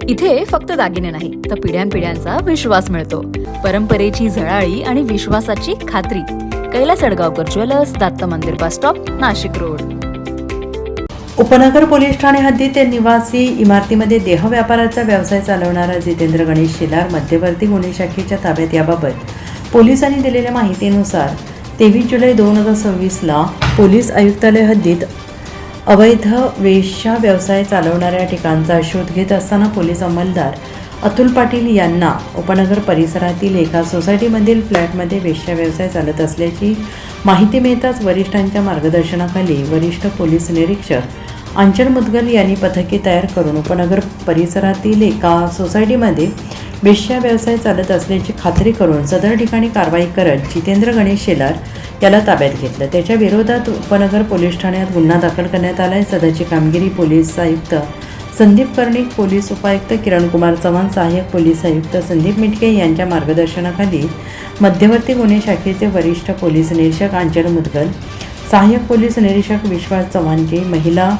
इथे फक्त दागिने नाही तर पिढ्यानपिढ्यांचा विश्वास मिळतो. परंपरेची झळाळी आणि विश्वासाची खात्री. कैलास अडगावकर ज्वेलर्स, दत्त मंदिर बस स्टॉप, नाशिक रोड. उपनगर पोलीस ठाणे हद्दीत निवासी इमारतीमध्ये देह व्यापाराचा व्यवसाय चालवणारा जितेंद्र गणेश शेलार मध्यवर्ती गुन्हे शाखेच्या ताब्यात. याबाबत पोलिसांनी दिलेल्या माहितीनुसार 23 जुलै 2026ला पोलीस आयुक्तालय हद्दीत अवैध वेश्या व्यवसाय चालवणाऱ्या ठिकाणचा शोध घेत असताना पोलीस अंमलदार अतुल पाटील यांना उपनगर परिसरातील एका सोसायटीमधील फ्लॅटमध्ये वेश्या व्यवसाय चालत असल्याची माहिती मिळताच वरिष्ठांच्या मार्गदर्शनाखाली वरिष्ठ पोलीस निरीक्षक अंचल मुदगल यांनी पथके तयार करून उपनगर परिसरातील एका सोसायटीमध्ये वेश्या व्यवसाय चालत असल्याची खात्री करून सदर ठिकाणी कारवाई करत जितेंद्र गणेश शेलार याला ताब्यात घेतलं. त्याच्या विरोधात उपनगर पोलीस ठाण्यात गुन्हा दाखल करण्यात आला आहे. सदरची कामगिरी पोलीस आयुक्त संदीप कर्णिक, पोलीस उपायुक्त किरण कुमार चव्हाण, सहाय्यक पोलीस आयुक्त संदीप मिटके यांच्या मार्गदर्शनाखाली मध्यवर्ती गुन्हे शाखेचे वरिष्ठ पोलीस निरीक्षक अंचल मुदगल, सहाय्यक पोलीस निरीक्षक विश्वास चव्हाणजी, महिला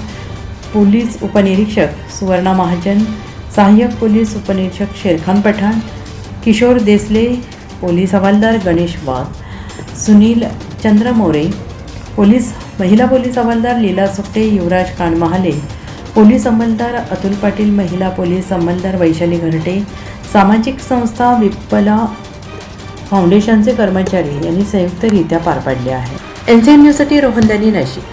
पोलीस उपनिरीक्षक सुवर्णा महाजन, सहाय्यक पोलीस उपनिरीक्षक शेरखान पठाण, किशोर देसले, पोलीस हवालदार गणेश वाघ, सुनील चंद्र मोरे, महिला पोलीस हवालदार लीला सुट्टे, युवराज कानमहाले, पोलीस अंमलदार अतुल पाटील, महिला पोलीस अंमलदार वैशाली घरटे, सामाजिक संस्था विप्पला फाउंडेशनचे कर्मचारी यांनी संयुक्तरित्या पार पाडले आहे. NCN न्यूजसाठी रोहन दानी, नाशिक.